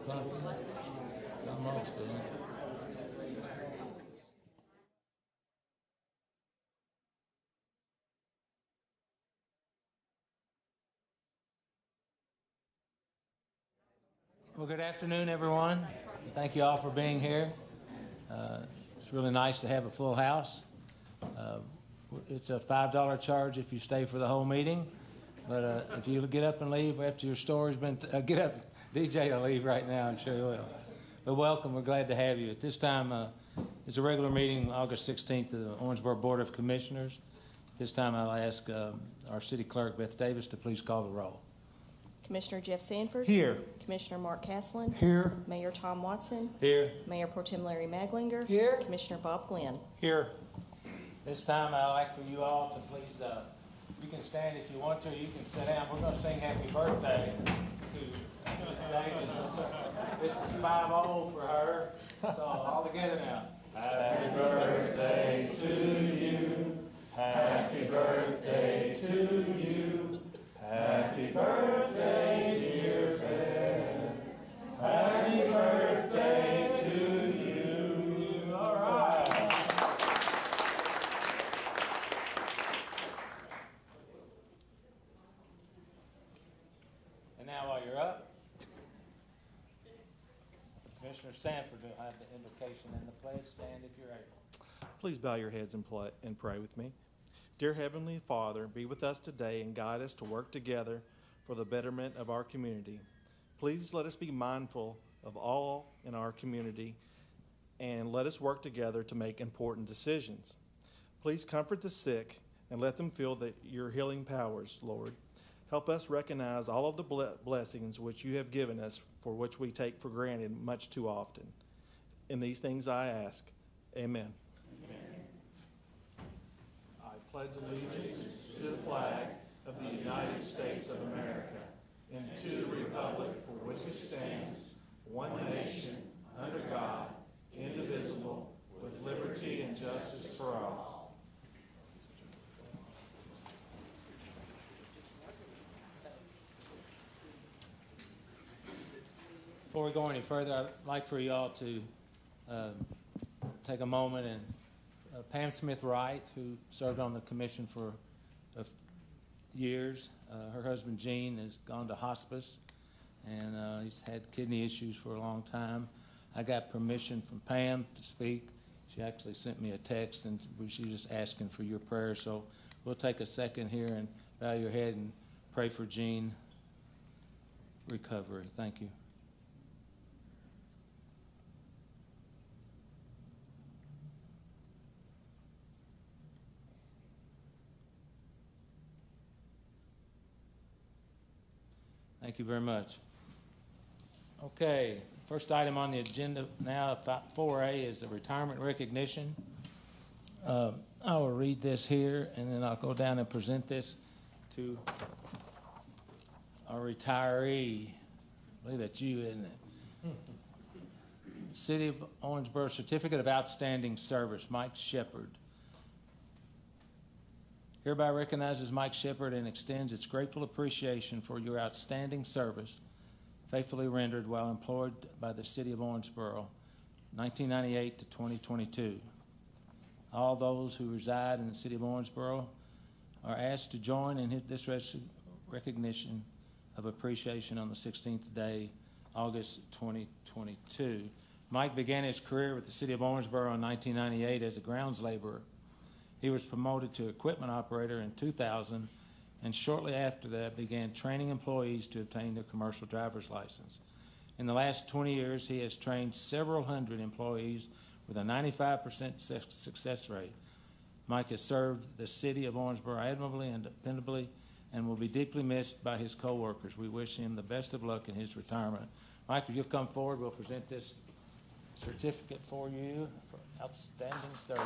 o'clock? Almost, isn't it? Well, good afternoon, everyone. Thank you all for being here. It's really nice to have a full house. It's a $5 charge if you stay for the whole meeting, but if you get up and leave after your story's been, get up, DJ will leave right now, I'm sure he will. But welcome, we're glad to have you. At this time, it's a regular meeting, August 16th, of the Owensboro Board of Commissioners. This time I'll ask our City Clerk, Beth Davis, to please call the roll. Commissioner Jeff Sanford. Here. Commissioner Mark Caslen. Here. Mayor Tom Watson. Here. Mayor Pro Tem Larry Maglinger. Here. Commissioner Bob Glenn. Here. This time I'd like for you all to please, you can stand if you want to, you can sit down. We're going to sing happy birthday to Ms. Davis. This is 5-0 for her. So all together now. Happy birthday to you. Happy birthday to you. Happy birthday, dear Beth. Happy birthday to you. All right. And now while you're up, Commissioner Sanford will have the invocation and the pledge. Stand if you're able. Please bow your heads and pray with me. Dear Heavenly Father, be with us today and guide us to work together for the betterment of our community. Please let us be mindful of all in our community and let us work together to make important decisions. Please comfort the sick and let them feel that your healing powers, Lord. Help us recognize all of the blessings which you have given us, for which we take for granted much too often. In these things I ask, amen. Amen. I pledge allegiance to the flag of the United States of America and to the republic for which it stands, one nation, under God, indivisible, with liberty and justice for all. Before we go any further, I'd like for you all to take a moment and Pam Smith Wright, who served on the commission for years. Her husband Gene has gone to hospice, and he's had kidney issues for a long time. I got permission from Pam to speak. She actually sent me a text, and she was just asking for your prayers. So we'll take a second here and bow your head and pray for Gene's recovery. Thank you. Thank you very much. Okay, first item on the agenda now, 4A, is the retirement recognition. I will read this here, and then I'll go down and present this to our retiree. I believe that's you, isn't it? City of Owensboro Certificate of Outstanding Service, Mike Shepard. Hereby recognizes Mike Shepard and extends its grateful appreciation for your outstanding service, faithfully rendered while employed by the City of Owensboro, 1998 to 2022. All those who reside in the City of Owensboro are asked to join in this recognition of appreciation on the 16th day, August 2022. Mike began his career with the City of Owensboro in 1998 as a grounds laborer. He was promoted to equipment operator in 2000, and shortly after that began training employees to obtain their commercial driver's license. In the last 20 years, he has trained several hundred employees with a 95% success rate. Mike has served the City of Owensboro admirably and dependably and will be deeply missed by his co-workers. We wish him the best of luck in his retirement. Mike, if you'll come forward, we'll present this certificate for you for outstanding service.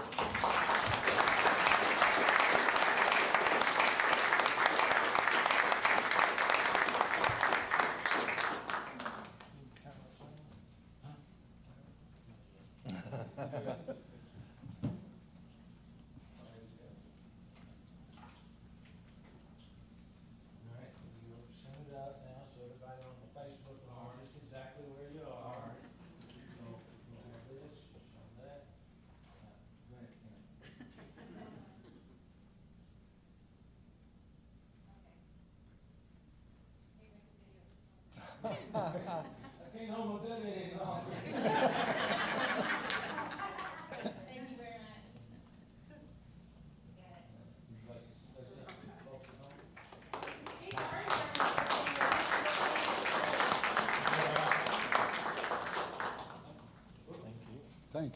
Send it out now so everybody on the Facebook will know just exactly where you are.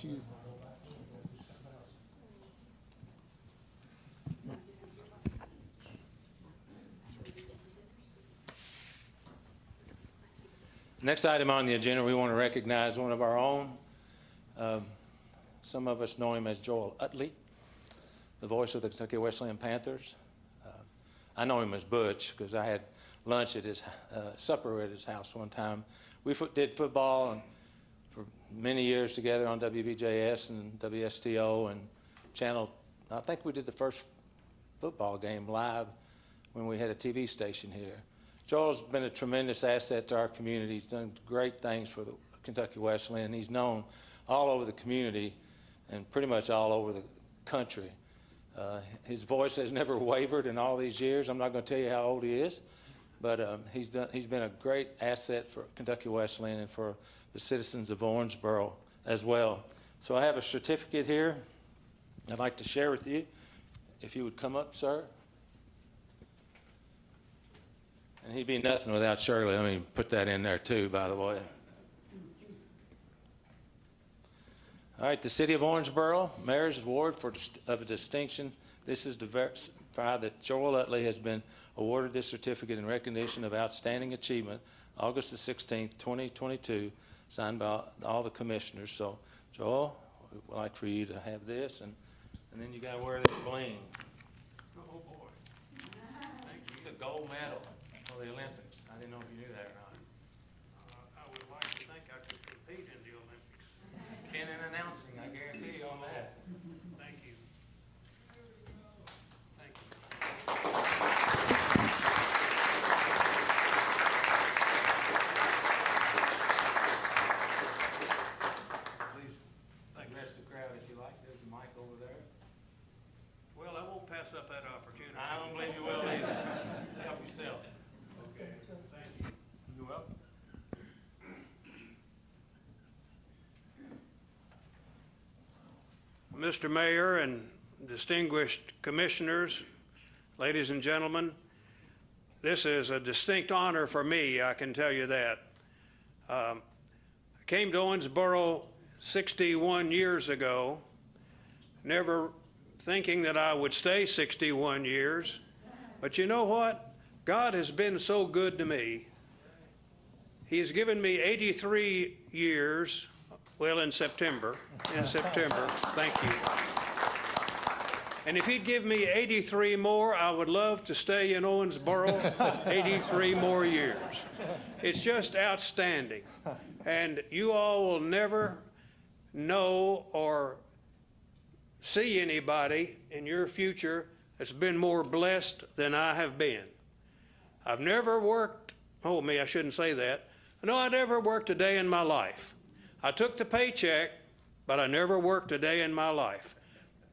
Thank you. Next item on the agenda, we want to recognize one of our own. Some of us know him as Joel Utley, the voice of the Kentucky Wesleyan Panthers. I know him as Butch because I had lunch at his supper at his house one time. We did football and for many years together on WVJS and WSTO and Channel. I think we did the first football game live when we had a TV station here. Joel's been a tremendous asset to our community. He's done great things for the Kentucky Wesleyan. He's known all over the community and pretty much all over the country. His voice has never wavered in all these years. I'm not going to tell you how old he is, but he's been a great asset for Kentucky Wesleyan and for the citizens of Owensboro as well. So I have a certificate here I'd like to share with you. If you would come up, sir. And he'd be nothing without Shirley. Let me put that in there too, by the way. All right, the City of Owensboro, Mayor's Award of Distinction. This is to verify that Joel Utley has been awarded this certificate in recognition of outstanding achievement, August the 16th, 2022, signed by all the commissioners. So, Joel, we'd like for you to have this, and then you got to wear this bling. Oh, boy. Thank you. It's a gold medal for the Olympics. I didn't know if you knew that or not. I would like to think I could compete in the Olympics. Can in announcing, I guarantee you on that. Thank you. Thank you. Please address the crowd if you like. There's a mic over there. Well, I won't pass up that opportunity. I don't believe you will either. Help yourself. Okay, thank you. You're welcome. Mr. Mayor and distinguished commissioners, ladies and gentlemen, this is a distinct honor for me, I can tell you that. I came to Owensboro 61 years ago, never thinking that I would stay 61 years. But you know what? God has been so good to me. He's given me 83 years, well, in September, thank you. And if he'd give me 83 more, I would love to stay in Owensboro 83 more years. It's just outstanding. And you all will never know or see anybody in your future that's been more blessed than I have been. I've never worked, oh me, I shouldn't say that. No, I never worked a day in my life. I took the paycheck, but I never worked a day in my life.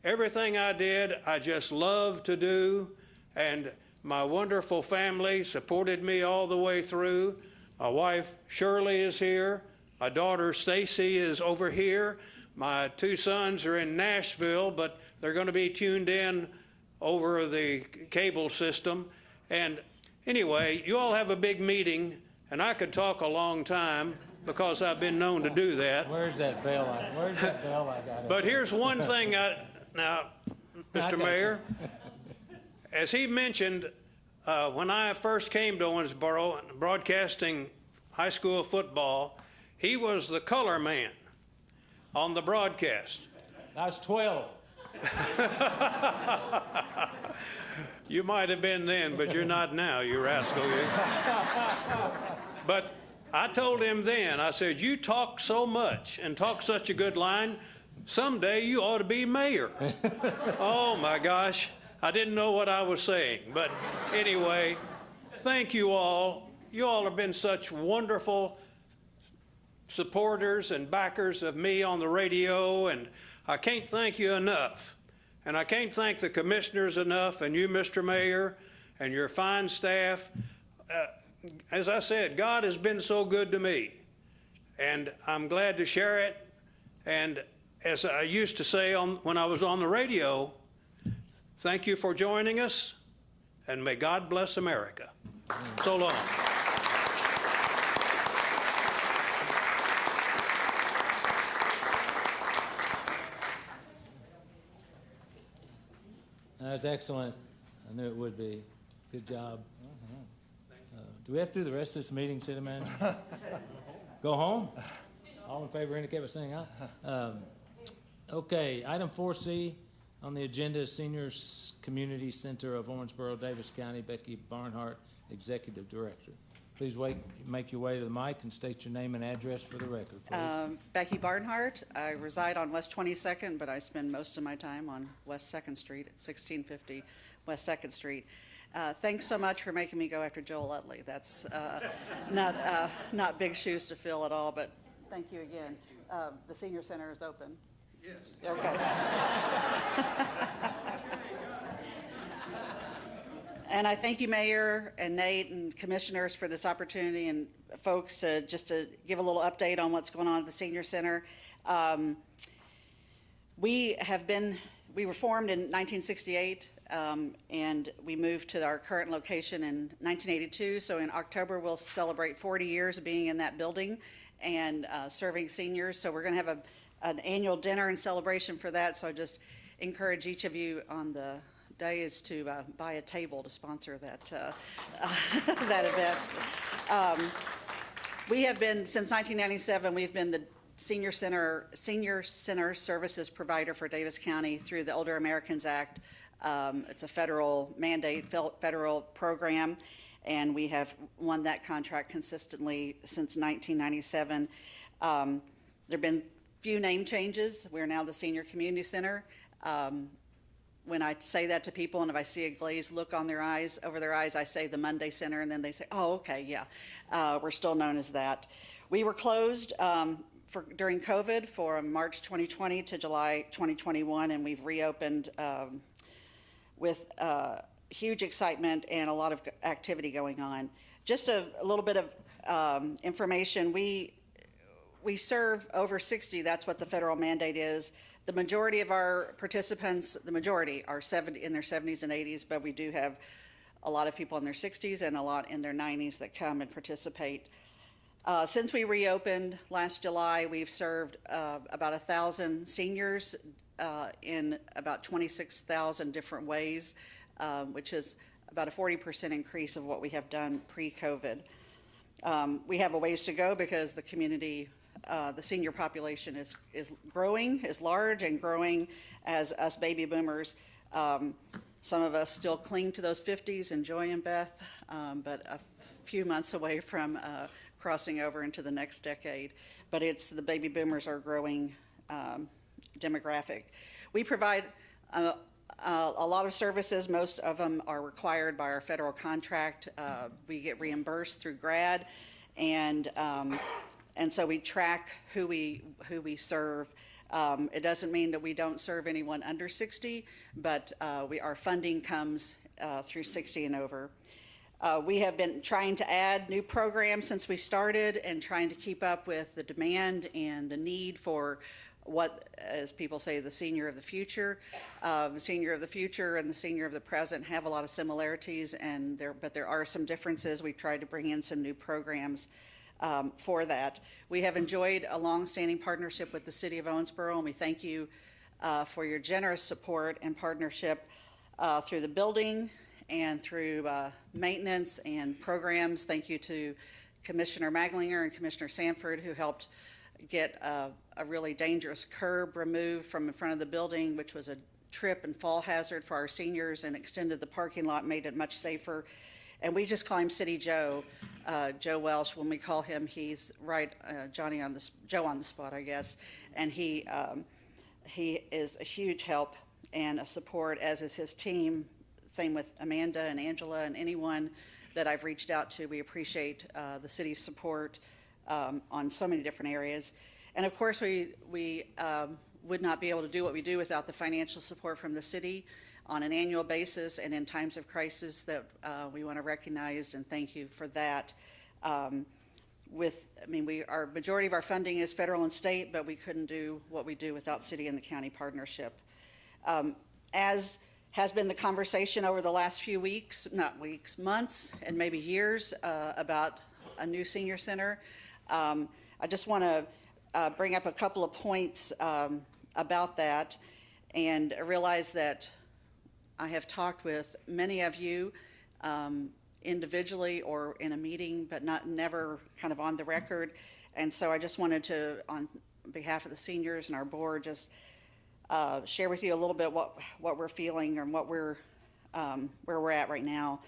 Everything I did, I just loved to do, and my wonderful family supported me all the way through. My wife, Shirley, is here. My daughter, Stacy, is over here. My two sons are in Nashville, but they're going to be tuned in over the cable system. And anyway, you all have a big meeting, and I could talk a long time because I've been known to do that. Where's that bell? Where's that bell I got? But here's one thing now, Mr. Mayor, as he mentioned, when I first came to Owensboro broadcasting high school football, he was the color man on the broadcast. I was 12. You might have been then, but you're not now, you rascal. But I told him then, I said, you talk so much and talk such a good line, someday you ought to be mayor. Oh my gosh, I didn't know what I was saying. But anyway, thank you all. You all have been such wonderful supporters and backers of me on the radio, and I can't thank you enough. And I can't thank the commissioners enough, and you, Mr. Mayor, and your fine staff. As I said, God has been so good to me, and I'm glad to share it. And as I used to say when I was on the radio, thank you for joining us, and may God bless America. So long. That was excellent. I knew it would be. Good job. Do we have to do the rest of this meeting, City Manager? Go home? All in favor indicate by saying aye. Okay, item 4C on the agenda is Seniors Community Center of Owensboro, Davis County. Becky Barnhart, Executive Director. Please make your way to the mic and state your name and address for the record, please. Becky Barnhart. I reside on West 22nd, but I spend most of my time on West 2nd Street at 1650 West 2nd Street. Thanks so much for making me go after Joel Utley. That's not big shoes to fill at all, but thank you again. The Senior Center is open. Yes. Okay. And I thank you, Mayor and Nate and commissioners, for this opportunity, and folks to give a little update on what's going on at the Senior Center. We were formed in 1968, and we moved to our current location in 1982. So in October, we'll celebrate 40 years of being in that building and serving seniors. So we're going to have an annual dinner and celebration for that. So I just encourage each of you on the day is to buy a table to sponsor that that event. We have been, since 1997, we've been the Senior Center services provider for Davis County through the Older Americans Act. It's a federal mandate, federal program, and we have won that contract consistently since 1997. There have been few name changes. We're now the Senior Community Center. When I say that to people, and if I see a glazed look on their eyes, over their eyes, I say the Monday Center, and then they say, oh, okay, yeah. We're still known as that. We were closed during COVID from March 2020 to July 2021, and we've reopened with huge excitement and a lot of activity going on. Just a little bit of information. We serve over 60, that's what the federal mandate is. The majority of our participants, are in their 70s and 80s, but we do have a lot of people in their 60s and a lot in their 90s that come and participate. Since we reopened last July, we've served about 1,000 seniors in about 26,000 different ways, which is about a 40% increase of what we have done pre-COVID. We have a ways to go because the community, the senior population is growing, is large and growing as us baby boomers. Some of us still cling to those 50s, and Joy and Beth, but a few months away from crossing over into the next decade. But the baby boomers are growing demographic. We provide a lot of services. Most of them are required by our federal contract. We get reimbursed through GRAD, and so we track who we serve. It doesn't mean that we don't serve anyone under 60, but our funding comes through 60 and over. We have been trying to add new programs since we started and trying to keep up with the demand and the need for what, as people say, the senior of the future. The senior of the future and the senior of the present have a lot of similarities, but there are some differences. We've tried to bring in some new programs for that. We have enjoyed a long-standing partnership with the City of Owensboro, and we thank you for your generous support and partnership through the building and through maintenance and programs. Thank you to Commissioner Maglinger and Commissioner Sanford, who helped get a really dangerous curb removed from in front of the building, which was a trip and fall hazard for our seniors, and extended the parking lot, made it much safer. And we just call him City Joe, Joe Welsh. When we call him, he's right, Joe on the spot, I guess. And he is a huge help and a support, as is his team. Same with Amanda and Angela and anyone that I've reached out to. We appreciate the city's support on so many different areas. And of course, we would not be able to do what we do without the financial support from the city on an annual basis and in times of crisis that we want to recognize and thank you for that. Our majority of our funding is federal and state, but we couldn't do what we do without city and the county partnership. As has been the conversation over the last few months, and maybe years about a new senior center. I just want to bring up a couple of points about that, and realize that I have talked with many of you individually or in a meeting, but never kind of on the record. And so I just wanted to, on behalf of the seniors and our board, just share with you a little bit what we're feeling and what we're where we're at right now.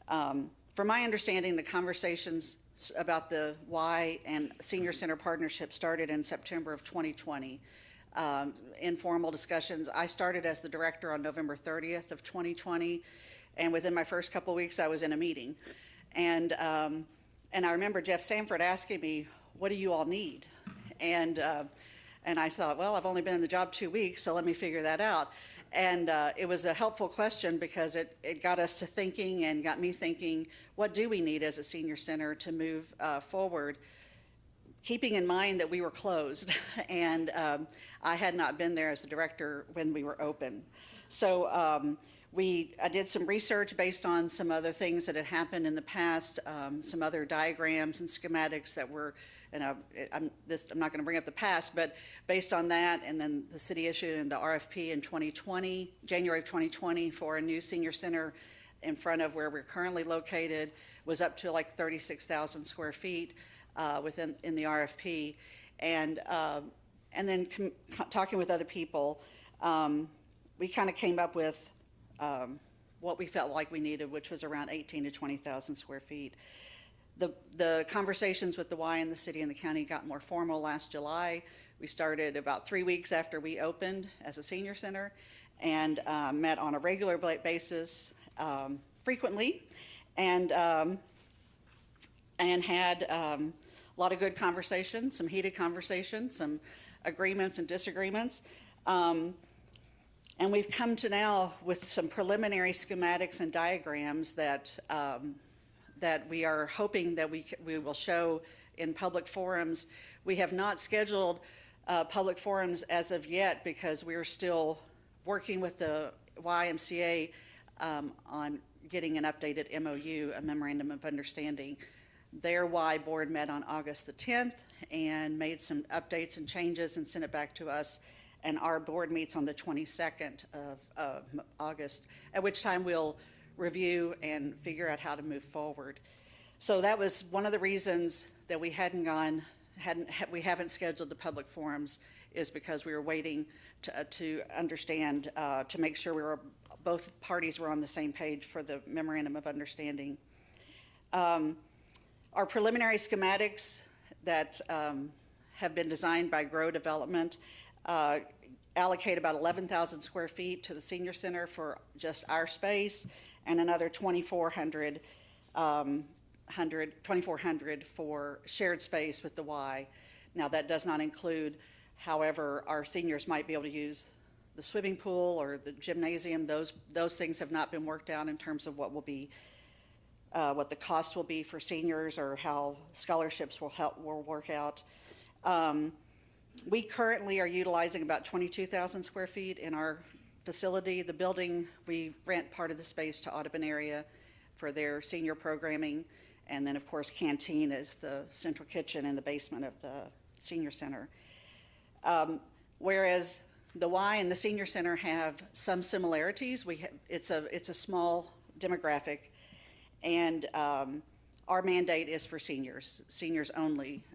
From my understanding, the conversations about the Y and Senior Center partnership started in September of 2020. Informal discussions. I started as the director on November 30th of 2020, and within my first couple of weeks, I was in a meeting. And I remember Jeff Sanford asking me, "What do you all need?" And I thought, well, I've only been in the job 2 weeks, so let me figure that out. And it was a helpful question because it got us to thinking and got me thinking, what do we need as a senior center to move forward? Keeping in mind that we were closed and I had not been there as the director when we were open. So I did some research based on some other things that had happened in the past, some other diagrams and schematics that were, and I'm not going to bring up the past, but based on that, and then the city issued the RFP in 2020, January of 2020, for a new senior center in front of where we're currently located, was up to like 36,000 square feet in the RFP, and then talking with other people, we kind of came up with what we felt like we needed, which was around 18 to 20,000 square feet. The conversations with the Y and the city and the county got more formal last July. We started about 3 weeks after we opened as a senior center and met on a regular basis frequently and had a lot of good conversations, some heated conversations, some agreements and disagreements. And we've come to now with some preliminary schematics and diagrams that we are hoping that we will show in public forums. We have not scheduled public forums as of yet because we are still working with the YMCA on getting an updated MOU, a Memorandum of Understanding. Their Y board met on August the 10th and made some updates and changes and sent it back to us. And our board meets on the 22nd of August, at which time we'll review and figure out how to move forward. So that was one of the reasons that we we haven't scheduled the public forums, is because we were waiting to understand, to make sure both parties were on the same page for the Memorandum of Understanding. Our preliminary schematics that have been designed by Grow Development allocate about 11,000 square feet to the senior center for just our space, and another 2,400 for shared space with the Y. Now that does not include, however, our seniors might be able to use the swimming pool or the gymnasium. Those things have not been worked out in terms of what the cost will be for seniors or how scholarships will work out. We currently are utilizing about 22,000 square feet in our facility. The building, we rent part of the space to Audubon Area for their senior programming. And then, of course, canteen is the central kitchen in the basement of the senior center. Whereas the Y and the senior center have some similarities. It's a small demographic, and our mandate is for seniors only,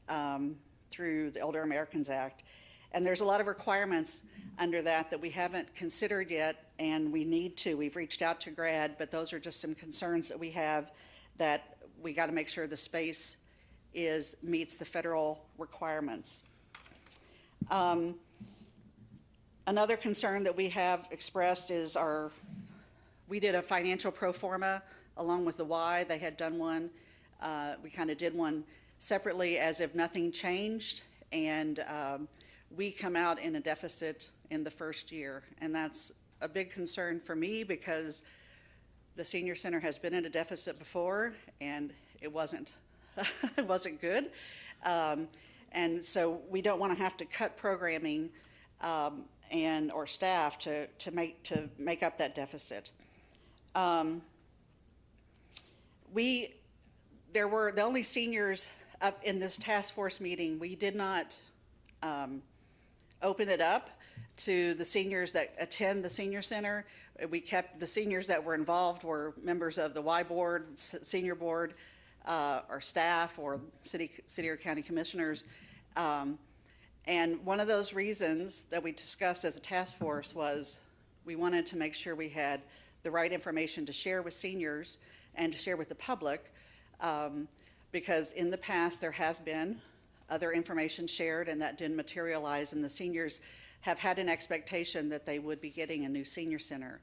through the Elder Americans Act. And there's a lot of requirements under that we haven't considered yet, and we need to. We've reached out to GRAD, but those are just some concerns that we have, that we got to make sure the space meets the federal requirements. Another concern that we have expressed is we did a financial pro forma along with the Y. They had done one. We kind of did one separately as if nothing changed, and we come out in a deficit in the first year, and that's a big concern for me because the senior center has been in a deficit before, and it wasn't it wasn't good, and so we don't want to have to cut programming or staff to make up that deficit. There were the only seniors up in this task force meeting. We did not open it up to the seniors that attend the senior center. We kept the seniors that were involved were members of the Y board, senior board, or staff, or city or county commissioners. And one of those reasons that we discussed as a task force was we wanted to make sure we had the right information to share with seniors and to share with the public, because in the past there have been other information shared and that didn't materialize, and the seniors have had an expectation that they would be getting a new senior center.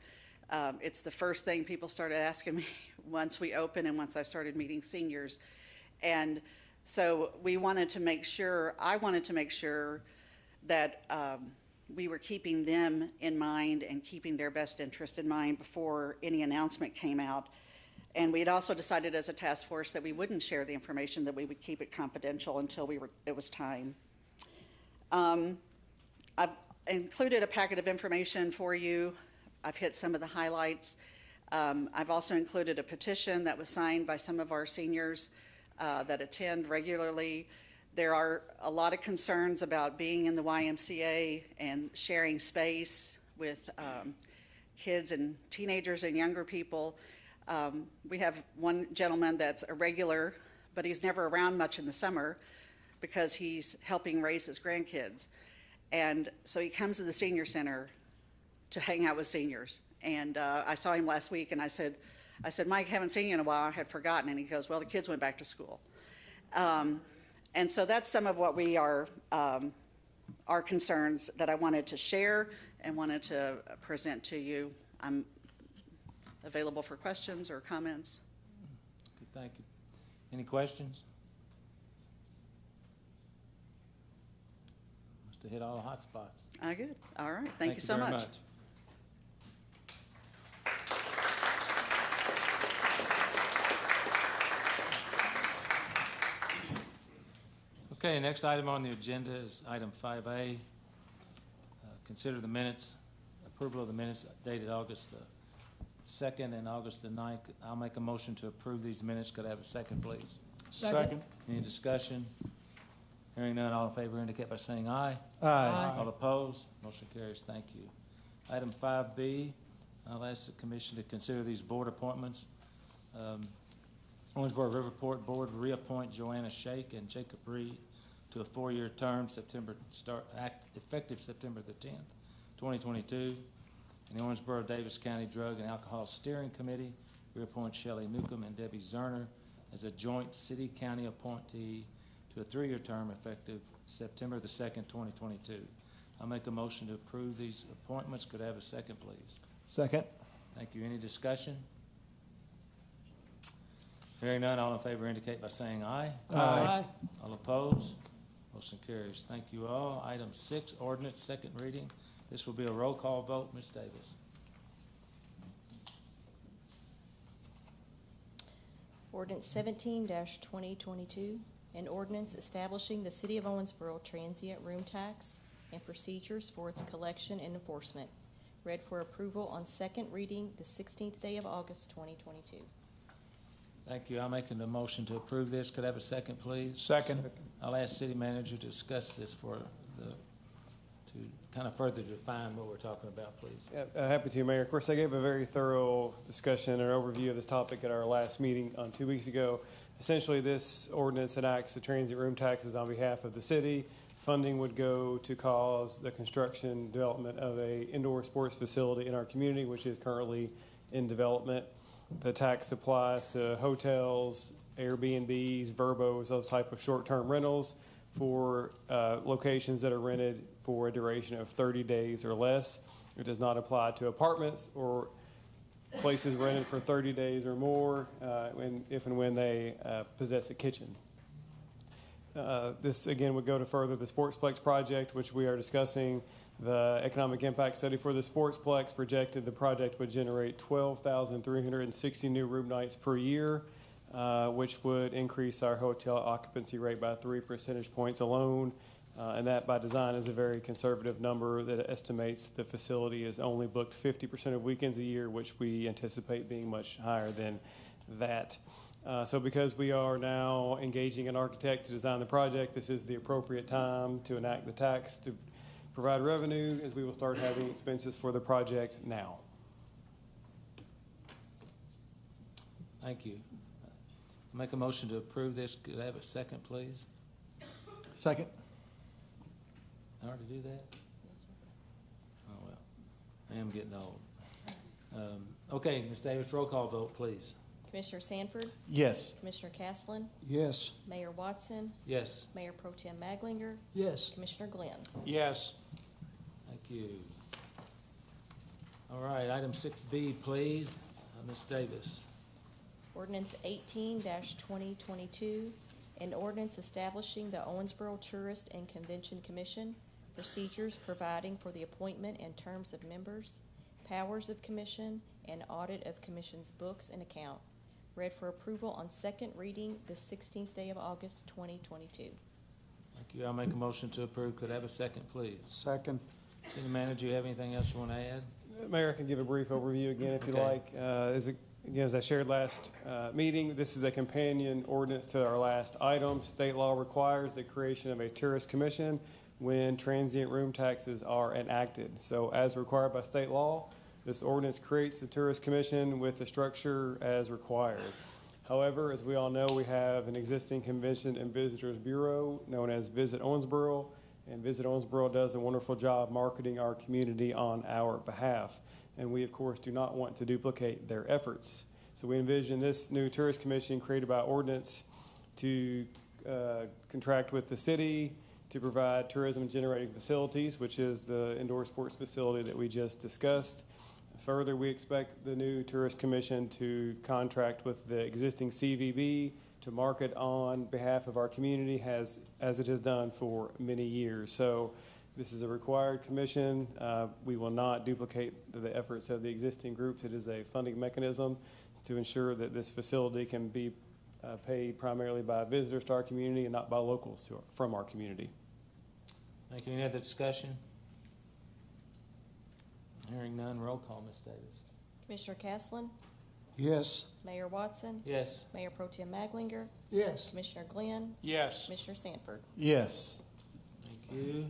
It's the first thing people started asking me once we opened and once I started meeting seniors. And so we wanted to make sure, I wanted to make sure that we were keeping them in mind and keeping their best interest in mind before any announcement came out. And we had also decided as a task force that we wouldn't share the information, that we would keep it confidential until it was time. I've included a packet of information for you. I've hit some of the highlights. I've also included a petition that was signed by some of our seniors that attend regularly. There are a lot of concerns about being in the YMCA and sharing space with kids and teenagers and younger people. We have one gentleman that's a regular, but he's never around much in the summer because he's helping raise his grandkids. And so he comes to the senior center to hang out with seniors. And I saw him last week, and I said, Mike, haven't seen you in a while. I had forgotten. And he goes, well, the kids went back to school. And so that's some of what we are, our concerns that I wanted to share and wanted to present to you. I'm available for questions or comments. Good, thank you. Any questions? Must have hit all the hot spots. Good. All right. Thank you so very much. Okay, next item on the agenda is item 5A. Consider the minutes, approval of the minutes dated August the 2nd and August the 9th. I'll make a motion to approve these minutes. Could I have a second, please? Second. Any discussion? Hearing none, all in favor indicate by saying aye. Aye. All opposed? Motion carries. Thank you. Item 5B, I'll ask the commission to consider these board appointments. Owensboro Riverport Board reappoint Joanna Shake and Jacob Reed to a 4-year term, effective September the 10th, 2022. And the Owensboro Davis County Drug and Alcohol Steering Committee reappoint Shelley Newcomb and Debbie Zerner as a joint city-county appointee to a 3-year term effective September the 2nd, 2022. I'll make a motion to approve these appointments. Could I have a second, please? Second. Thank you. Any discussion? Hearing none, all in favor indicate by saying aye. Aye. All opposed? Motion carries. Thank you all. Item 6, ordinance, second reading. This will be a roll call vote. Ms. Davis. Ordinance 17-2022, an ordinance establishing the City of Owensboro transient room tax and procedures for its collection and enforcement. Read for approval on second reading the 16th day of August, 2022. Thank you. I'm making the motion to approve this. Could I have a second, please? Second. I'll ask city manager to discuss this to kind of further define what we're talking about, please. Happy to, Mayor. Of course, I gave a very thorough discussion and overview of this topic at our last meeting on 2 weeks ago. Essentially, this ordinance enacts the transit room taxes on behalf of the city. Funding would go to cause the construction development of a indoor sports facility in our community, which is currently in development. The tax applies to hotels, Airbnbs, Verbos, those type of short-term rentals for locations that are rented for a duration of 30 days or less. It does not apply to apartments or places rented for 30 days or more if and when they possess a kitchen. This, again, would go to further the Sportsplex project, which we are discussing. The economic impact study for the Sportsplex projected the project would generate 12,360 new room nights per year, which would increase our hotel occupancy rate by 3 percentage points alone. And that, by design, is a very conservative number that estimates the facility is only booked 50% of weekends a year, which we anticipate being much higher than that. So because we are now engaging an architect to design the project, this is the appropriate time to enact the tax to provide revenue as we will start having expenses for the project now. Thank you. Make a motion to approve this. Could I have a second, please? Second. I already do that? Oh, well, I am getting old. Okay, Ms. Davis, roll call vote, please. Commissioner Sanford, Yes. Commissioner Casland, Yes. Mayor Watson, Yes. Mayor Pro Tem Maglinger, Yes. Commissioner Glenn. Yes. Thank you. All right, item 6B, please. Ms. Davis. Ordinance 18-2022, an ordinance establishing the Owensboro Tourist and Convention Commission, procedures providing for the appointment and terms of members, powers of commission, and audit of commission's books and account. Read for approval on second reading the 16th day of August, 2022. Thank you. I'll make a motion to approve. Could I have a second, please? Second. City Manager, do you have anything else you want to add? Mayor, I can give a brief overview again if you Okay. like. Again, as I shared last meeting, this is a companion ordinance to our last item. State law requires the creation of a tourist commission when transient room taxes are enacted. So as required by state law, this ordinance creates the tourist commission with the structure as required. However, as we all know, we have an existing Convention and Visitors Bureau known as Visit Owensboro, and Visit Owensboro does a wonderful job marketing our community on our behalf. And we, of course, do not want to duplicate their efforts. So we envision this new tourist commission created by ordinance to contract with the city to provide tourism generating facilities, which is the indoor sports facility that we just discussed. Further, we expect the new tourist commission to contract with the existing CVB to market on behalf of our community as it has done for many years. So this is a required commission. We will not duplicate the efforts of the existing groups. It is a funding mechanism to ensure that this facility can be paid primarily by visitors to our community and not by locals from our community. Thank you. Any other discussion? Hearing none, roll call, Ms. Davis. Commissioner Casland, Yes. Mayor Watson, Yes. Mayor Pro Tem Maglinger, Yes. Commissioner Glenn, Yes. Commissioner Sanford. Yes. Thank you.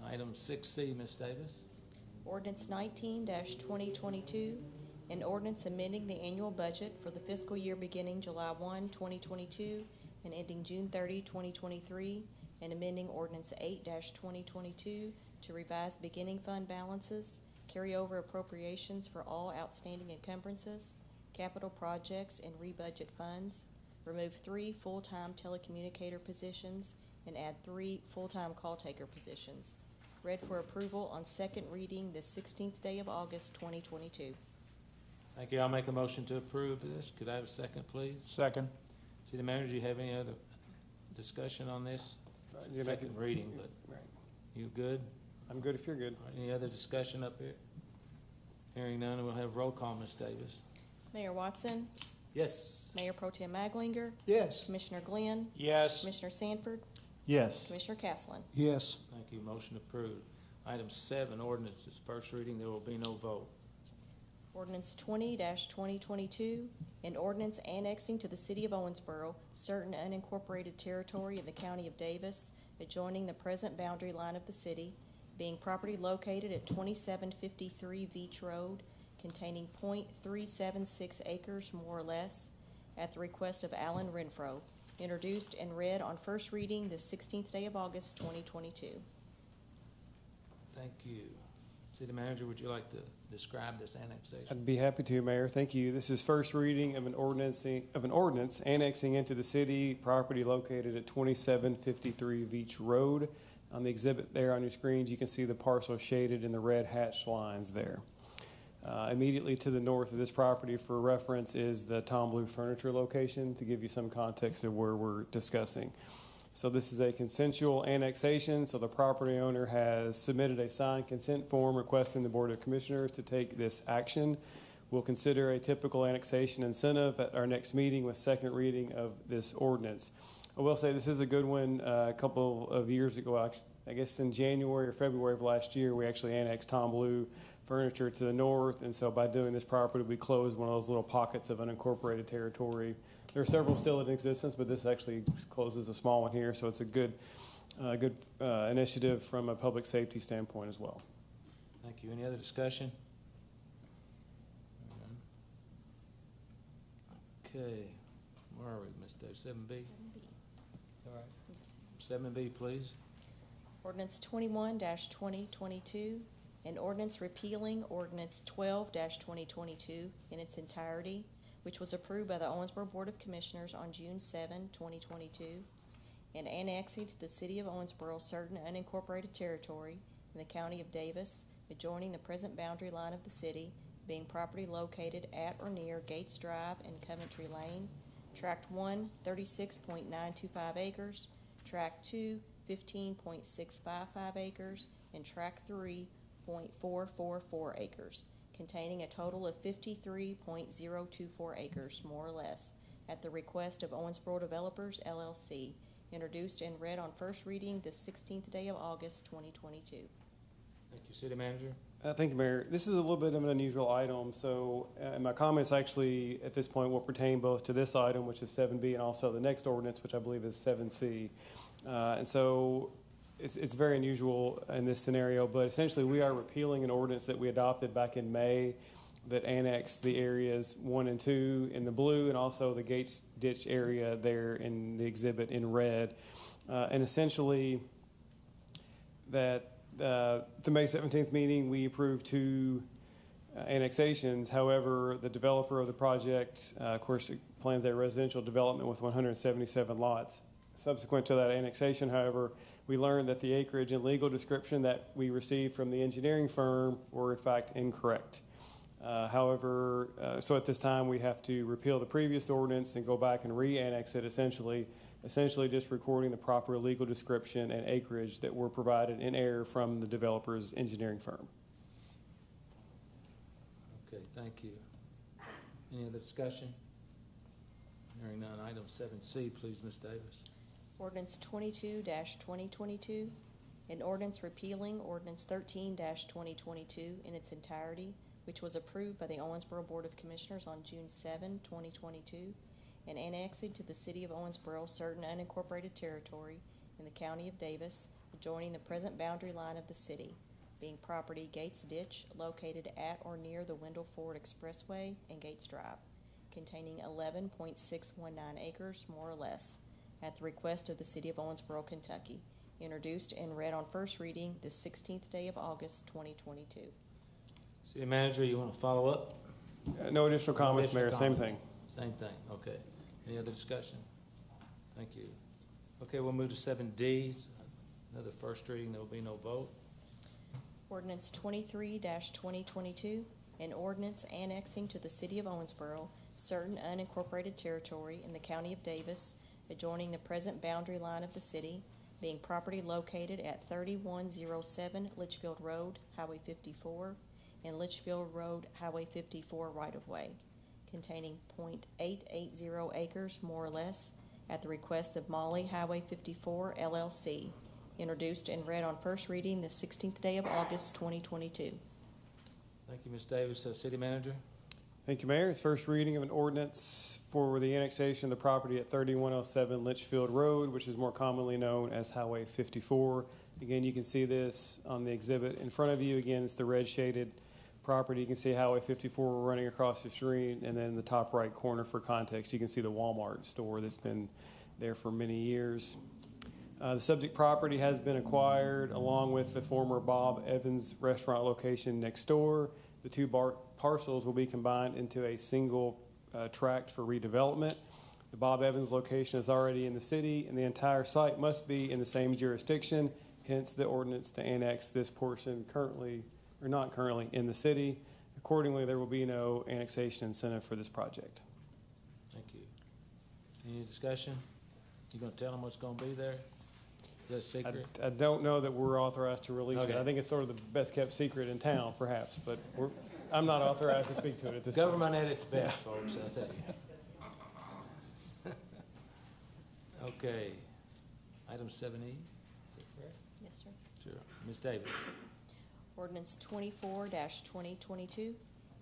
Item 6C, Ms. Davis. Ordinance 19-2022, an ordinance amending the annual budget for the fiscal year beginning July 1, 2022, and ending June 30, 2023, and amending Ordinance 8-2022 to revise beginning fund balances, carry over appropriations for all outstanding encumbrances, capital projects, and rebudget funds, remove 3 full-time telecommunicator positions, and add 3 full-time call taker positions. Read for approval on second reading the 16th day of August, 2022. Thank you. I'll make a motion to approve this. Could I have a second, please? Second. City Manager, do you have any other discussion on this? It's a You make second it- reading, but Right. you good? I'm good if you're good. All right, any other discussion up here? Hearing none, we'll have roll call, Ms. Davis. Mayor Watson, Yes. Mayor Pro Tem Maglinger, Yes. Commissioner Glenn, Yes. Commissioner Sanford, Yes. Commissioner Casland. Yes. Thank you. Motion approved. Item 7, ordinances. First reading, there will be no vote. Ordinance 20-2022, an ordinance annexing to the city of Owensboro certain unincorporated territory in the county of Davis adjoining the present boundary line of the city, being property located at 2753 Veach Road, containing .376 acres more or less, at the request of Alan Renfro, introduced and read on first reading the 16th day of August, 2022. Thank you. City Manager, would you like to describe this annexation? I'd be happy to, Mayor. Thank you. This is first reading of an ordinance annexing into the city property located at 2753 Veach Road. On the exhibit there on your screens, you can see the parcel shaded in the red hatched lines there. Immediately to the north of this property, for reference, is the Tom Blue Furniture location, to give you some context of where we're discussing. So this is a consensual annexation, so the property owner has submitted a signed consent form requesting the Board of Commissioners to take this action. We'll consider a typical annexation incentive at our next meeting with second reading of this ordinance. I will say this is a good one. A couple of years ago, I guess in January or February of last year, we actually annexed Tom Blue Furniture to the north, and so by doing this property, we closed one of those little pockets of unincorporated territory. There are several still in existence, but this actually closes a small one here, so it's a good a good initiative from a public safety standpoint as well. Thank you. Any other discussion? Okay, where are we, Ms. Davis? 7B? All right. 7B, please. Ordinance 21-2022, an ordinance repealing ordinance 12-2022 in its entirety, which was approved by the Owensboro Board of Commissioners on June 7, 2022, and annexing to the city of Owensboro certain unincorporated territory in the county of Davis, adjoining the present boundary line of the city, being property located at or near Gates Drive and Coventry Lane, Tract 1, 36.925 acres, Tract 2, 15.655 acres, and Tract 3, 0.444 acres, containing a total of 53.024 acres, more or less, at the request of Owensboro Developers, LLC, introduced and read on first reading the 16th day of August, 2022. Thank you, City Manager. Thank you, Mayor. This is a little bit of an unusual item, so my comments actually at this point will pertain both to this item, which is 7B, and also the next ordinance, which I believe is 7C. And so it's very unusual in this scenario, but essentially we are repealing an ordinance that we adopted back in May that annexed the areas 1 and 2 in the blue and also the Gates Ditch area there in the exhibit in red. And essentially that the May 17th meeting, we approved 2 annexations. However, the developer of the project, of course, plans a residential development with 177 lots. Subsequent to that annexation, however, we learned that the acreage and legal description that we received from the engineering firm were in fact incorrect. So at this time, we have to repeal the previous ordinance and go back and re-annex it, essentially just recording the proper legal description and acreage that were provided in error from the developer's engineering firm. Okay, thank you. Any other discussion? Hearing none. Item 7C, please, Ms. Davis. Ordinance 22-2022, an ordinance repealing ordinance 13-2022 in its entirety, which was approved by the Owensboro Board of Commissioners on June 7, 2022, and annexing to the city of Owensboro certain unincorporated territory in the county of Davis, adjoining the present boundary line of the city, being property Gates Ditch located at or near the Wendell Ford Expressway and Gates Drive, containing 11.619 acres, more or less, at the request of the city of Owensboro, Kentucky, introduced and read on first reading the 16th day of August, 2022. City Manager, you want to follow up? No additional comments, No Mayor. additional Same comments. thing. Same thing, okay. Any other discussion? Thank you. Okay, we'll move to 7D, another first reading, there will be no vote. Ordinance 23-2022, an ordinance annexing to the city of Owensboro certain unincorporated territory in the county of Davis, adjoining the present boundary line of the city, being property located at 3107 Litchfield Road, Highway 54, and Litchfield Road, Highway 54 right-of-way, containing .880 acres, more or less, at the request of Molly Highway 54 LLC, introduced and read on first reading the 16th day of August, 2022. Thank you, Ms. Davis. City Manager? Thank you, Mayor. It's first reading of an ordinance for the annexation of the property at 3107 Litchfield Road, which is more commonly known as Highway 54. Again, you can see this on the exhibit in front of you. Again, it's the red shaded property. You can see Highway 54 running across the street, and then in the top right corner, for context, you can see the Walmart store that's been there for many years. The subject property has been acquired along with the former Bob Evans restaurant location next door. The 2 parcels will be combined into a single tract for redevelopment. The Bob Evans location is already in the city, and the entire site must be in the same jurisdiction, hence the ordinance to annex this portion currently, or not currently, in the city. Accordingly, there will be no annexation incentive for this project. Thank you. Any discussion? You gonna tell them what's gonna be there? Is that a secret? I don't know that we're authorized to release it. Okay. I think it's sort of the best kept secret in town, perhaps, but I'm not authorized to speak to it at this point. Government at its best, folks, I'll tell you. Okay. Item 7E, is that correct? Yes, sir. Sure. Ms. Davis? Ordinance 24-2022,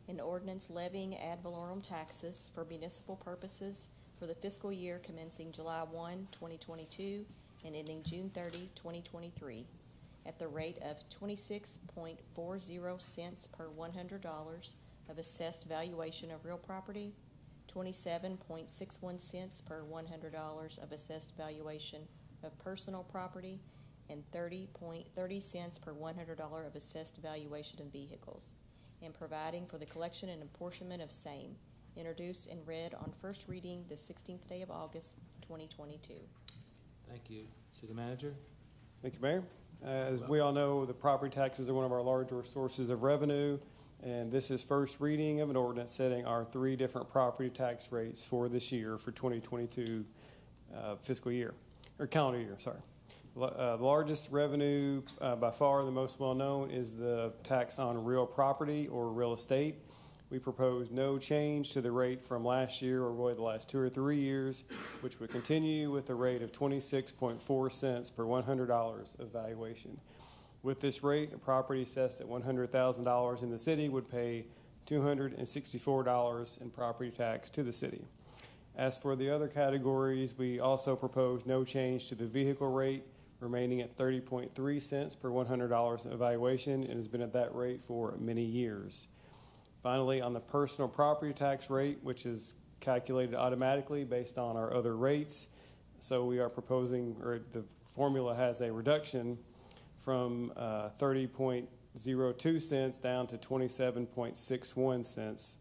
an ordinance levying ad valorem taxes for municipal purposes for the fiscal year commencing July 1, 2022, and ending June 30, 2023, at the rate of 26.40 cents per $100 of assessed valuation of real property, 27.61 cents per $100 of assessed valuation of personal property, and 30.30 cents per $100 of assessed valuation of vehicles, and providing for the collection and apportionment of same, introduced and read on first reading the 16th day of August, 2022. Thank you. City Manager? Thank you, Mayor. As we all know, the property taxes are one of our larger sources of revenue, and this is first reading of an ordinance setting our 3 different property tax rates for this year, for 2022 fiscal year, or calendar year, sorry. The largest revenue, by far the most well-known, is the tax on real property or real estate. We propose no change to the rate from last year, or really the last 2 or 3 years, which would continue with a rate of 26.4 cents per $100 of valuation. With this rate, a property assessed at $100,000 in the city would pay $264 in property tax to the city. As for the other categories, we also propose no change to the vehicle rate, remaining at 30.3 cents per $100 of valuation, and has been at that rate for many years. Finally, on the personal property tax rate, which is calculated automatically based on our other rates, so we are proposing, or the formula has a reduction from 30.02 cents down to 27.61 cents.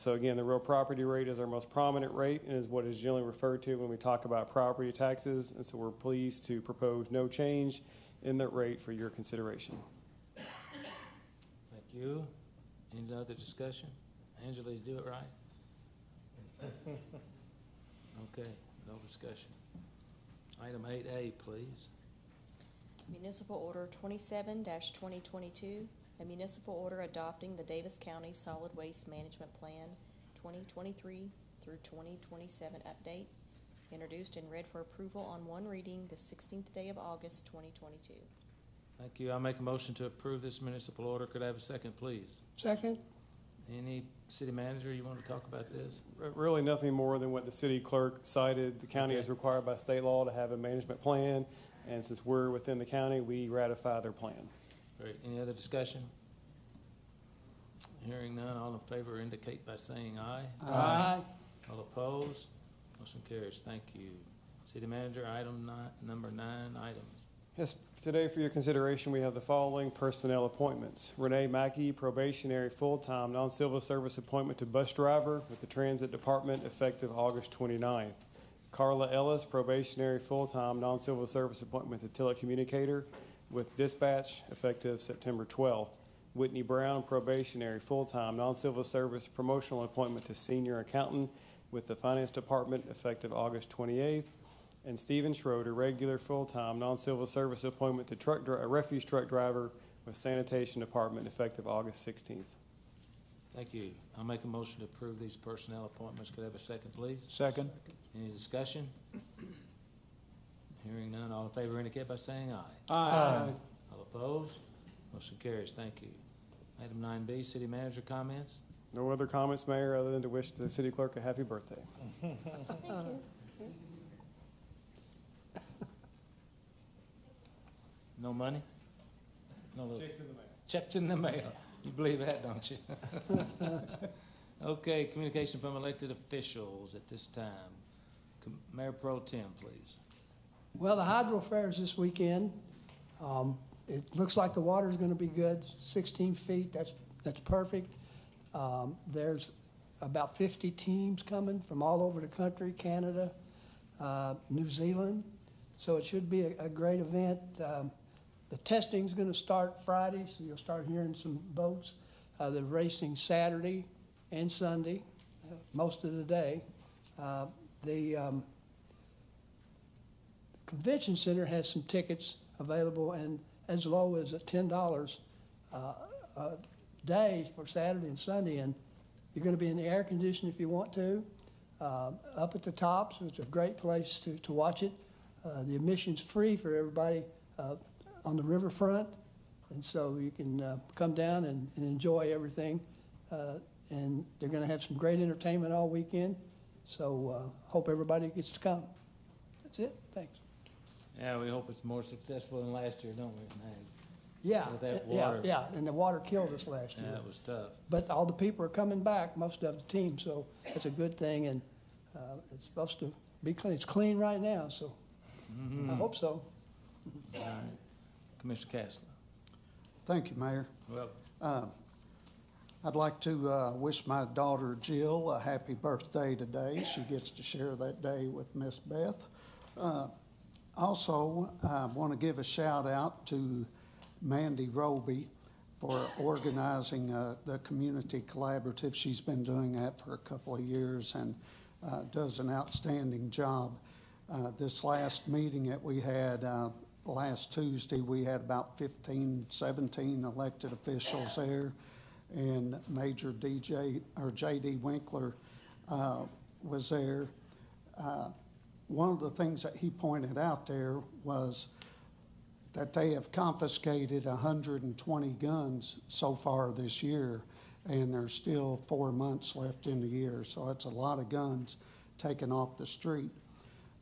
So again, the real property rate is our most prominent rate and is what is generally referred to when we talk about property taxes. And so we're pleased to propose no change in that rate for your consideration. Thank you. Any other discussion? Angela, you do it right? Okay, no discussion. Item 8A, please. Municipal Order 27-2022, a municipal order adopting the Davis County Solid Waste Management Plan 2023 through 2027 update, introduced and read for approval on one reading the 16th day of August, 2022. Thank you. I'll make a motion to approve this municipal order. Could I have a second, please? Second? Any city manager, you want to talk about this? Really nothing more than what the city clerk cited. The county is required by state law to have a management plan, and since we're within the county, we ratify their plan. Great. Any other discussion? Hearing none, all in favor indicate by saying aye. Aye. All opposed? Motion carries. Thank you. City manager, number 9 items. Yes, today for your consideration, we have the following personnel appointments. Renee Mackey, probationary full-time non-civil service appointment to bus driver with the Transit Department effective August 29th. Carla Ellis, probationary full-time non-civil service appointment to telecommunicator with dispatch effective September 12th. Whitney Brown, probationary full-time non-civil service promotional appointment to senior accountant with the Finance Department effective August 28th. And Stephen Schroeder, regular full-time non-civil service appointment to refuse truck driver with Sanitation Department effective August 16th. Thank you. I'll make a motion to approve these personnel appointments. Could I have a second, please? Second? Any discussion? Hearing none, all in favor indicate by saying aye. Aye. All opposed? Motion carries. Thank you. Item 9B, city manager comments. No other comments, Mayor, other than to wish the city clerk a happy birthday. No money? No little Checks in the mail. checks in the mail. You believe that, don't you? Okay, communication from elected officials at this time. Mayor Pro Tem, please. Well, the hydro fair is this weekend. It looks like the water's gonna be good, 16 feet, that's perfect. There's about 50 teams coming from all over the country, Canada, New Zealand. So it should be a great event. The testing's gonna start Friday, so you'll start hearing some boats. They're racing Saturday and Sunday, most of the day. The convention center has some tickets available, and as low as $10 a day for Saturday and Sunday. And you're gonna be in the air conditioning if you want to, up at the top, so it's a great place to watch it. The admission's free for everybody on the riverfront, and so you can come down and enjoy everything. And they're gonna have some great entertainment all weekend, so hope everybody gets to come. That's it, thanks. Yeah, we hope it's more successful than last year, don't we, Nag? Yeah, With that yeah, water. yeah, and the water killed us last Yeah, year. it was tough. But all the people are coming back, most of the team, so it's a good thing, and it's supposed to be clean. It's clean right now, so I hope so. All right. Commissioner Castler. Thank you, Mayor. Well, I'd like to wish my daughter Jill a happy birthday today. She gets to share that day with Miss Beth. Also, I want to give a shout out to Mandy Roby for organizing the community collaborative. She's been doing that for a couple of years and does an outstanding job. This last meeting that we had last Tuesday, we had about 15, 17 elected officials there, and Major J.D. Winkler was there. One of the things that he pointed out there was that they have confiscated 120 guns so far this year, and there's still 4 months left in the year, so it's a lot of guns taken off the street.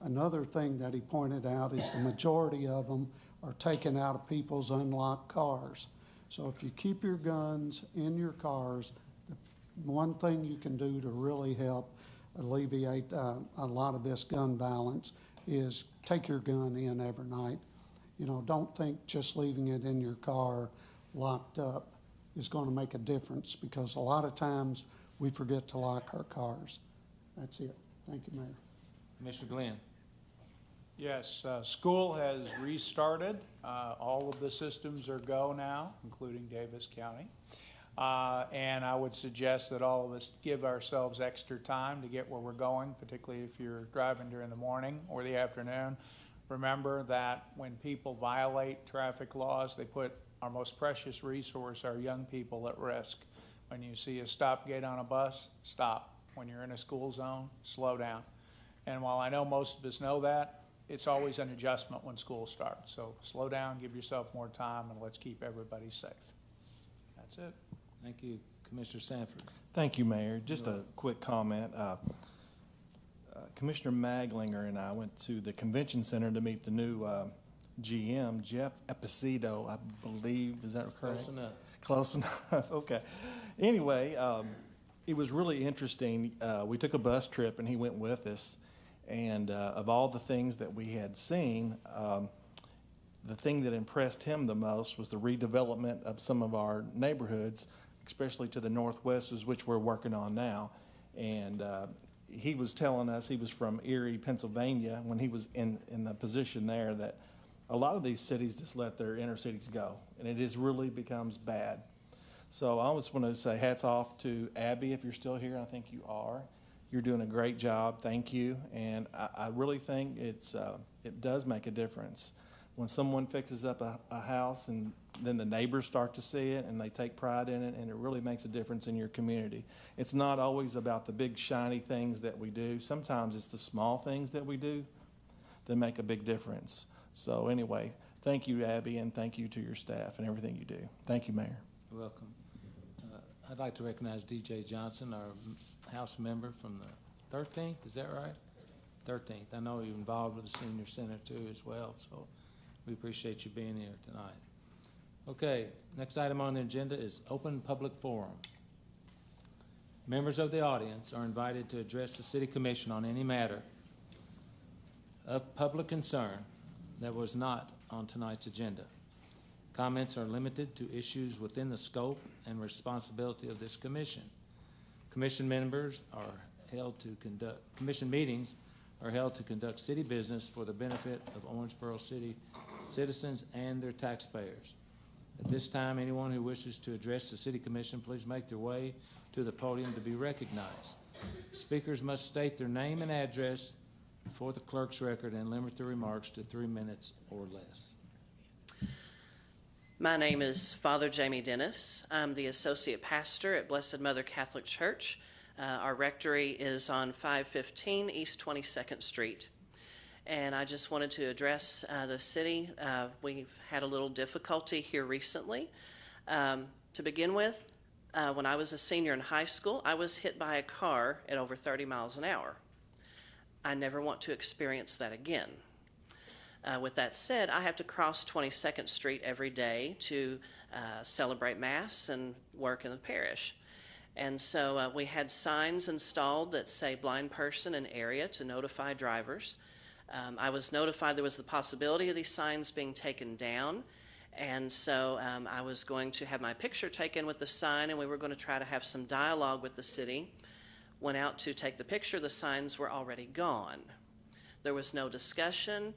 Another thing that he pointed out is the majority of them are taken out of people's unlocked cars. So if you keep your guns in your cars, the one thing you can do to really help alleviate a lot of this gun violence is take your gun in every night. You know, don't think just leaving it in your car locked up is going to make a difference, because a lot of times we forget to lock our cars. That's it. Thank you, Mayor. Commissioner Glenn. Yes, school has restarted. All of the systems are go now, including Davis County. And I would suggest that all of us give ourselves extra time to get where we're going, particularly if you're driving during the morning or the afternoon. Remember that when people violate traffic laws, they put our most precious resource, our young people, at risk. When you see a stop gate on a bus, stop. When you're in a school zone, slow down. And while I know most of us know that, it's always an adjustment when school starts. So slow down, give yourself more time, and let's keep everybody safe. That's it. Thank you. Commissioner Sanford. Thank you, Mayor. Just a quick comment. Commissioner Maglinger and I went to the convention center to meet the new GM, Jeff Epicito, I believe. Is that correct? Close enough. Close enough. Okay. Anyway, it was really interesting. We took a bus trip, and he went with us. And of all the things that we had seen, the thing that impressed him the most was the redevelopment of some of our neighborhoods, especially to the northwest, which we're working on now. And he was telling us, he was from Erie, Pennsylvania, when he was in the position there, that a lot of these cities just let their inner cities go, and it has really becomes bad. So I just want to say hats off to Abby, if you're still here. I think you are. You're doing a great job. Thank you. And I really think it does make a difference. When someone fixes up a house and then the neighbors start to see it and they take pride in it, and it really makes a difference in your community. It's not always about the big shiny things that we do. Sometimes it's the small things that we do that make a big difference. So anyway, thank you, Abby, and thank you to your staff and everything you do. Thank you, Mayor. You're welcome. I'd like to recognize DJ Johnson, our House member from the 13th. Is that right? 13th. I know you're involved with the senior center too as well, so we appreciate you being here tonight. Okay, next item on the agenda is open public forum. Members of the audience are invited to address the City Commission on any matter of public concern that was not on tonight's agenda. Comments are limited to issues within the scope and responsibility of this commission. Commission meetings are held to conduct city business for the benefit of Owensboro City citizens and their taxpayers. At this time, anyone who wishes to address the City Commission, please make their way to the podium to be recognized. Speakers must state their name and address for the clerk's record and limit their remarks to 3 minutes or less. My name is Father Jamie Dennis. I'm the associate pastor at Blessed Mother Catholic Church. Our rectory is on 515 East 22nd Street. And I just wanted to address the city. We've had a little difficulty here recently. To begin with, when I was a senior in high school, I was hit by a car at over 30 miles an hour. I never want to experience that again. With that said, I have to cross 22nd Street every day to celebrate Mass and work in the parish. And so we had signs installed that say blind person in area to notify drivers. I was notified there was the possibility of these signs being taken down. And so I was going to have my picture taken with the sign, and we were going to try to have some dialogue with the city. Went out to take the picture, the signs were already gone. There was no discussion,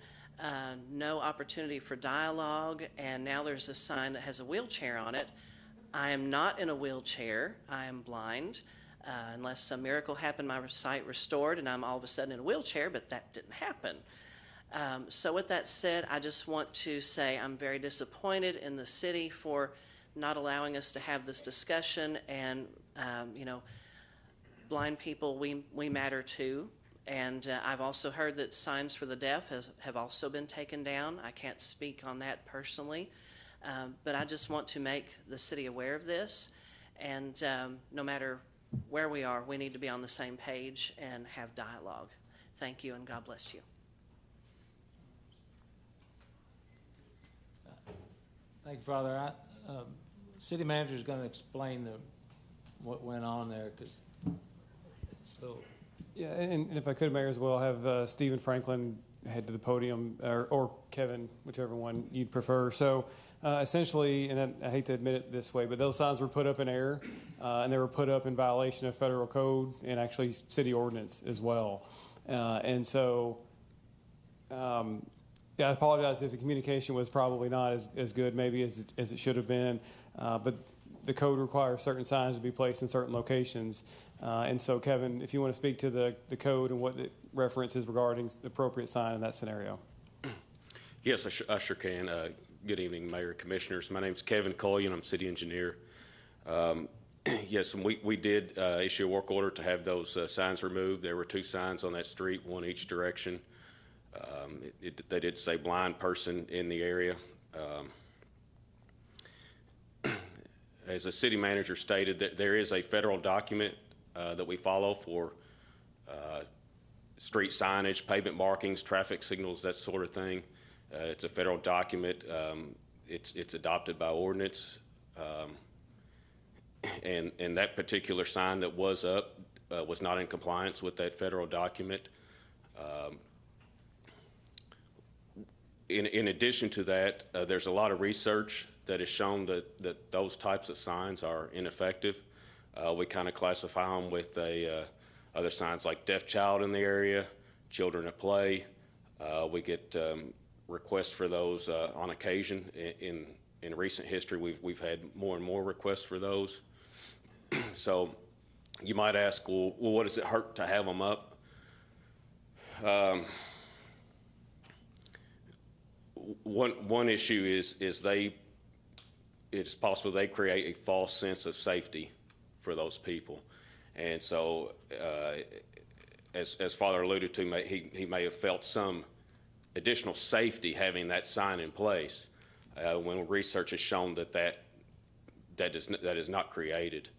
no opportunity for dialogue, and now there's a sign that has a wheelchair on it. I am not in a wheelchair. I am blind. Unless some miracle happened, my sight restored, and I'm all of a sudden in a wheelchair, but that didn't happen. So with that said, I just want to say I'm very disappointed in the city for not allowing us to have this discussion, and, you know, blind people, we matter too. And I've also heard that signs for the deaf have also been taken down. I can't speak on that personally, but I just want to make the city aware of this. And no matter where we are, we need to be on the same page and have dialogue. Thank you, and God bless you. Thank you, Father. City manager is going to explain what went on there, because it's so. Yeah, and if I could, Mayor, as well, have Stephen Franklin head to the podium, or Kevin, whichever one you'd prefer. So essentially, and I hate to admit it this way, but those signs were put up in error, and they were put up in violation of federal code and actually city ordinance as well. And so, yeah, I apologize if the communication was probably not as good maybe as it should have been, but the code requires certain signs to be placed in certain locations. And so, Kevin, if you want to speak to the code and what it references regarding the appropriate sign in that scenario. Yes, I sure can. Good evening, Mayor and Commissioners. My name is Kevin Collion. I'm city engineer. Yes, and we did issue a work order to have those signs removed. There were 2 signs on that street, one each direction. They did say blind person in the area. As the city manager stated, that there is a federal document that we follow for street signage, pavement markings, traffic signals, that sort of thing. It's a federal document. It's adopted by ordinance. And that particular sign that was up was not in compliance with that federal document. In addition to that, there's a lot of research that has shown that those types of signs are ineffective. We kind of classify them with other signs like deaf child in the area, children at play. We get requests for those on occasion. In recent history, we've had more and more requests for those. So you might ask, well, what does it hurt to have them up? One issue is it's possible they create a false sense of safety for those people. And so, as Father alluded to, he may have felt some additional safety having that sign in place, when research has shown that is not created.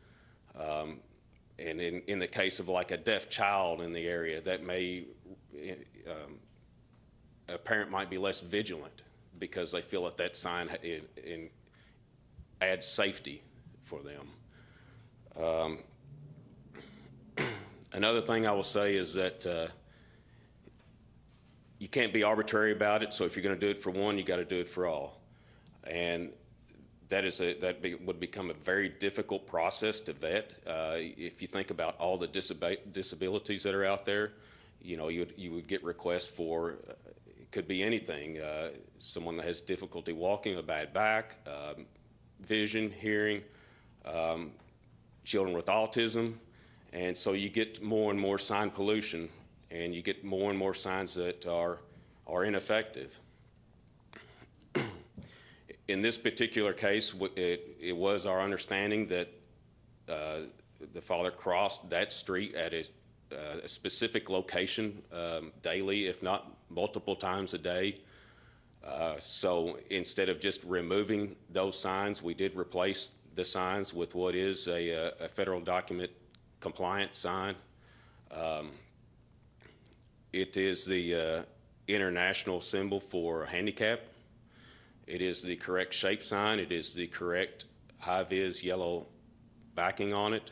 And in the case of like a deaf child in the area, that may, a parent might be less vigilant because they feel that sign adds safety for them. Another thing I will say is that you can't be arbitrary about it. So if you're going to do it for one, you got to do it for all, and would become a very difficult process to vet. If you think about all the disabilities that are out there, you know, you would get requests for it could be anything. Someone that has difficulty walking, a bad back, vision, hearing, children with autism. And so you get more and more sign pollution, and you get more and more signs that are ineffective. In this particular case, it was our understanding that the father crossed that street at a specific location daily, if not multiple times a day. So instead of just removing those signs, we did replace the signs with what is a federal document compliant sign. It is the international symbol for handicap. It is the correct shape sign. It is the correct high-vis yellow backing on it.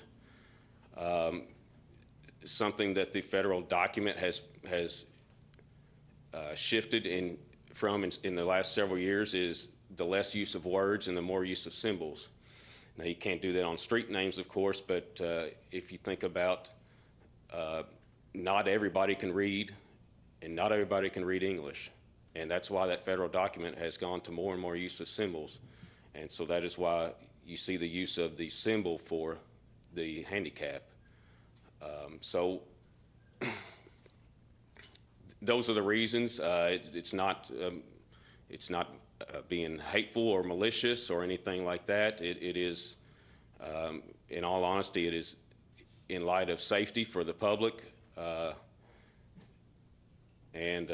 Something that the federal document has shifted in the last several years is the less use of words and the more use of symbols. Now, you can't do that on street names, of course, but if you think about not everybody can read, and not everybody can read English. And that's why that federal document has gone to more and more use of symbols. And so that is why you see the use of the symbol for the handicap. So those are the reasons. It's not being hateful or malicious or anything like that. It is, in all honesty, it is in light of safety for the public and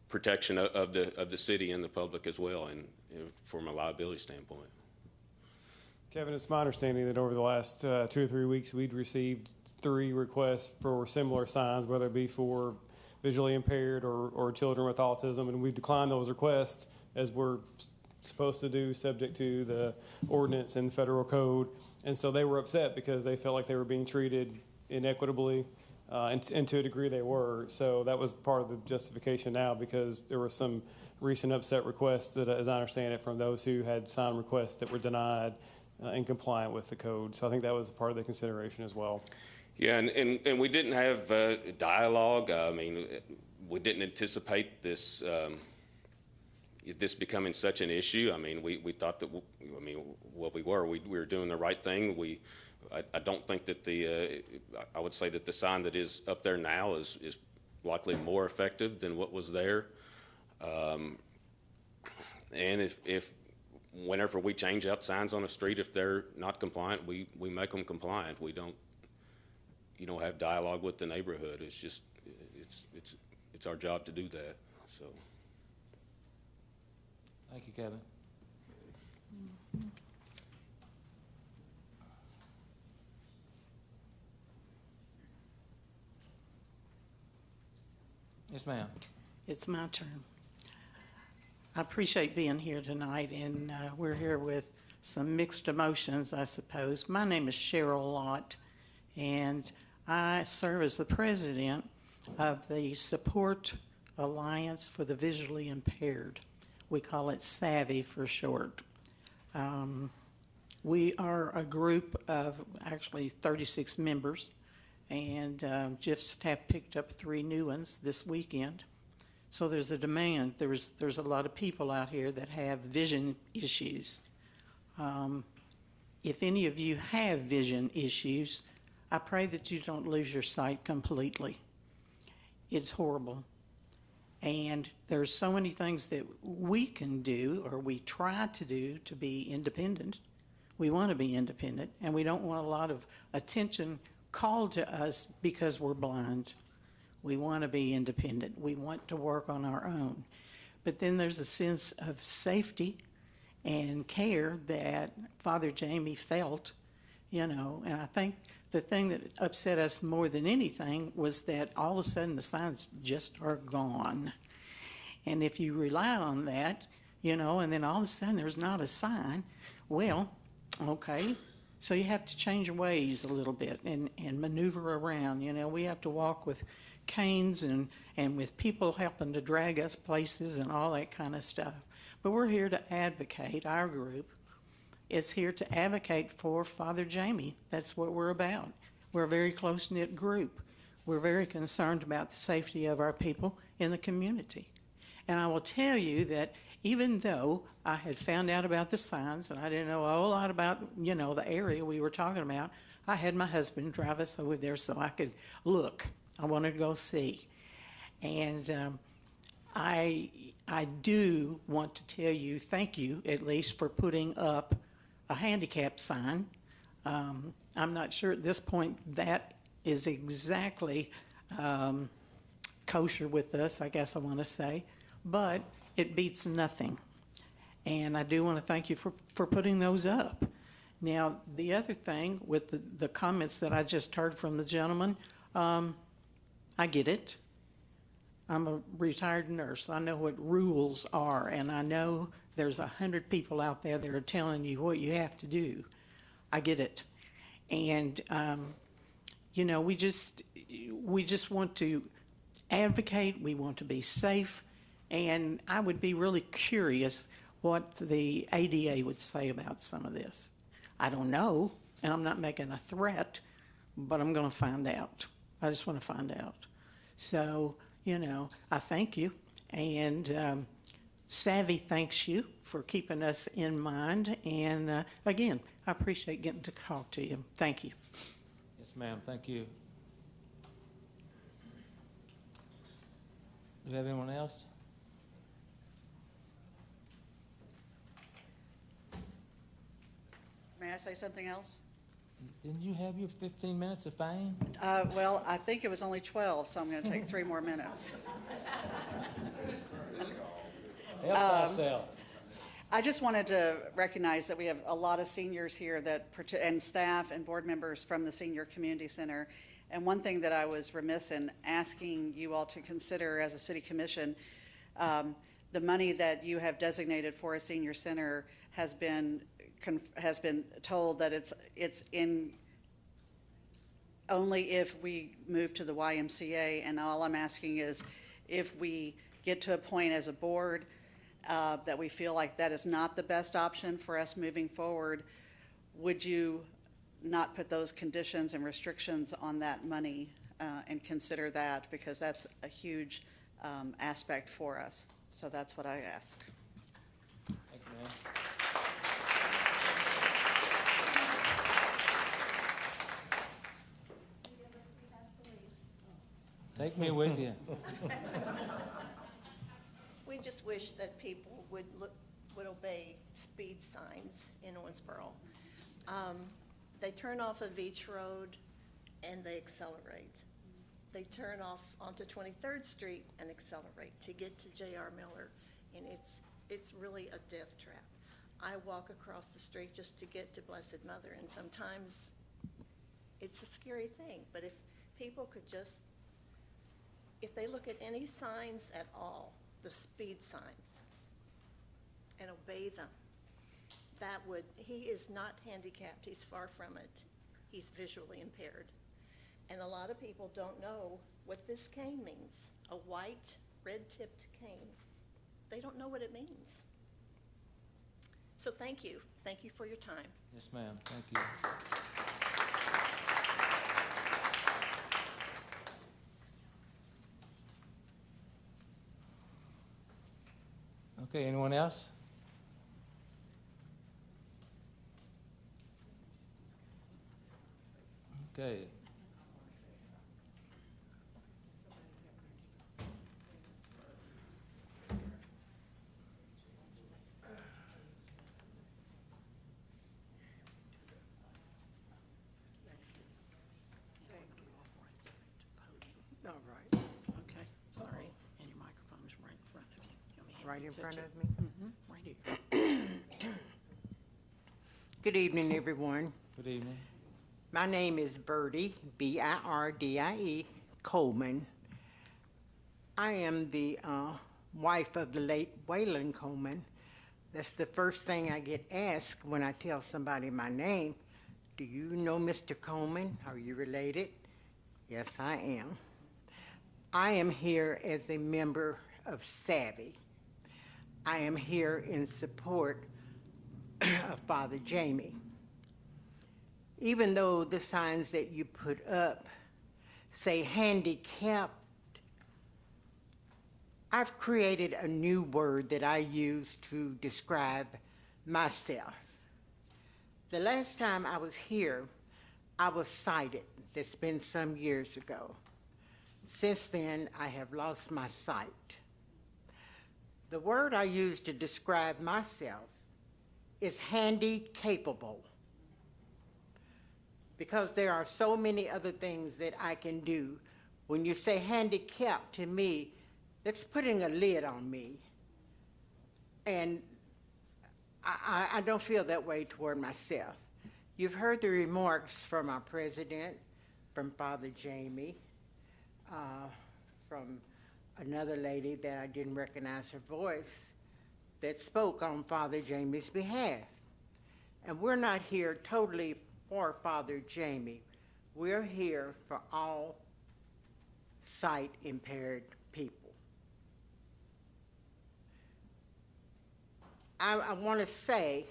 protection of the city and the public as well, and from a liability standpoint. Kevin, it's my understanding that over the last 2 or 3 weeks, we'd received 3 requests for similar signs, whether it be for visually impaired or children with autism, and we've declined those requests as we're supposed to do, subject to the ordinance and the federal code. And so they were upset because they felt like they were being treated inequitably, and to a degree they were. So that was part of the justification now, because there were some recent upset requests that, as I understand it, from those who had signed requests that were denied and compliant with the code. So I think that was part of the consideration as well. Yeah, and we didn't have dialogue. I mean, we didn't anticipate this this becoming such an issue. I mean, we thought that, we were doing the right thing. I don't think that I would say that the sign that is up there now is likely more effective than what was there. And if whenever we change out signs on a street, if they're not compliant, we make them compliant. We don't, have dialogue with the neighborhood. It's just, it's our job to do that, so. Thank you, Kevin. Yes, ma'am. It's my turn. I appreciate being here tonight, and we're here with some mixed emotions, I suppose. My name is Cheryl Lott, and I serve as the president of the Support Alliance for the Visually Impaired. We call it SAVI for short. We are a group of actually 36 members, and just have picked up 3 new ones this weekend. So there's a demand. There's a lot of people out here that have vision issues. If any of you have vision issues, I pray that you don't lose your sight completely. It's horrible. And there's so many things that we can do, or we try to do, to be independent. We want to be independent, and we don't want a lot of attention called to us because we're blind. We want to be independent. We want to work on our own. But then there's a sense of safety and care that Father Jamie felt, and I think the thing that upset us more than anything was that all of a sudden the signs just are gone. And if you rely on that, and then all of a sudden there's not a sign, well, okay. So you have to change your ways a little bit and maneuver around. We have to walk with canes and with people helping to drag us places and all that kind of stuff. But we're here to advocate. Our group is here to advocate for Father Jamie. That's what we're about. We're a very close-knit group. We're very concerned about the safety of our people in the community. And I will tell you that even though I had found out about the signs and I didn't know a whole lot about, the area we were talking about, I had my husband drive us over there so I could look. I wanted to go see. And I do want to tell you, thank you at least for putting up a handicap sign. I'm not sure at this point that is exactly kosher with us, I guess I want to say, but it beats nothing. And I do want to thank you for putting those up. Now, the other thing with the comments that I just heard from the gentleman, I get it. I'm a retired nurse. I know what rules are, and I know there's 100 people out there that are telling you what you have to do. I get it. And, you know, we just want to advocate. We want to be safe. And I would be really curious what the ADA would say about some of this. I don't know, and I'm not making a threat, but I'm going to find out. I just want to find out. So, you know, I thank you. And Savvy thanks you for keeping us in mind. And again, I appreciate getting to talk to you. Thank you. Yes, ma'am. Thank you. Do we have anyone else? May I say something else? Didn't you have your 15 minutes of fame? Well, I think it was only 12, so I'm going to take 3 more minutes. Help thyself. I just wanted to recognize that we have a lot of seniors here and staff and board members from the Senior Community Center. And one thing that I was remiss in asking you all to consider as a city commission, the money that you have designated for a senior center has been told that it's in only if we move to the YMCA. And all I'm asking is if we get to a point as a board that we feel like that is not the best option for us moving forward, would you not put those conditions and restrictions on that money and consider that, because that's a huge aspect for us. So that's what I ask. Thank you, ma'am. Take me with you. We just wish that people would obey speed signs in Owensboro. They turn off of Beach Road and they accelerate. They turn off onto 23rd Street and accelerate to get to J.R. Miller, and it's really a death trap. I walk across the street just to get to Blessed Mother, and sometimes it's a scary thing, but if people could just, if they look at any signs at all, the speed signs, and obey them, that would, he is not handicapped, he's far from it. He's visually impaired. And a lot of people don't know what this cane means, a white, red-tipped cane. They don't know what it means. So thank you. Thank you for your time. Yes, ma'am. Thank you. Okay, anyone else? Okay. All right. Okay, sorry. And your microphone's right in front of you. You want me to Right in touch front it? of me. Mm-hmm, right here. Good evening, everyone. Good evening. My name is Birdie, B-I-R-D-I-E, Coleman. I am the wife of the late Waylon Coleman. That's the first thing I get asked when I tell somebody my name. Do you know Mr. Coleman? Are you related? Yes, I am. I am here as a member of Savvy. I am here in support of Father Jamie. Even though the signs that you put up say handicapped, I've created a new word that I use to describe myself. The last time I was here, I was sighted. That's been some years ago. Since then, I have lost my sight. The word I use to describe myself is handy-capable, because there are so many other things that I can do. When you say handicapped, to me, that's putting a lid on me. And I don't feel that way toward myself. You've heard the remarks from our president, from Father Jamie. from another lady that I didn't recognize her voice that spoke on Father Jamie's behalf. And we're not here totally for Father Jamie. We're here for all sight impaired people. I want to say,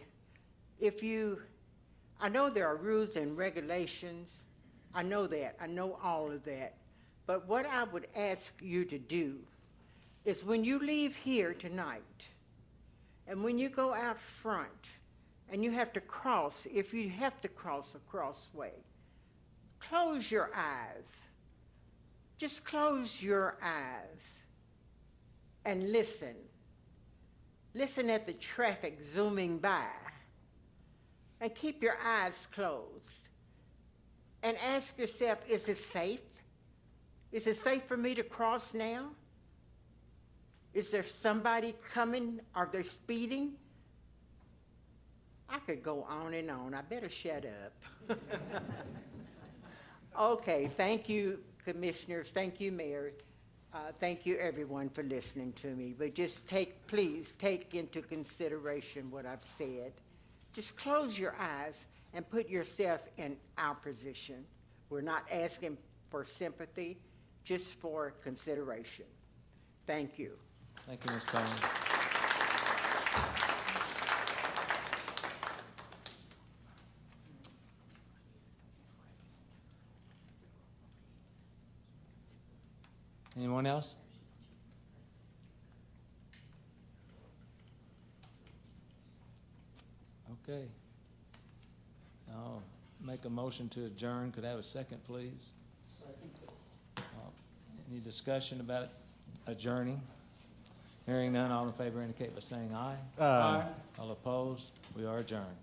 I know there are rules and regulations. I know that. I know all of that. But what I would ask you to do is when you leave here tonight, and when you go out front, and you have to cross, if you have to cross a crossway, close your eyes. Just close your eyes and listen. Listen at the traffic zooming by, and keep your eyes closed. And ask yourself, is it safe? Is it safe for me to cross now? Is there somebody coming? Are they speeding? I could go on and on. I better shut up. Okay, thank you, commissioners. Thank you, Mayor. Thank you, everyone, for listening to me. But just please take into consideration what I've said. Just close your eyes and put yourself in our position. We're not asking for sympathy, just for consideration. Thank you. Thank you, Ms. Coleman. Anyone else? Okay. I'll make a motion to adjourn. Could I have a second, please? Second. Any discussion about adjourning? Hearing none, all in favor indicate by saying aye. Aye. All opposed? We are adjourned.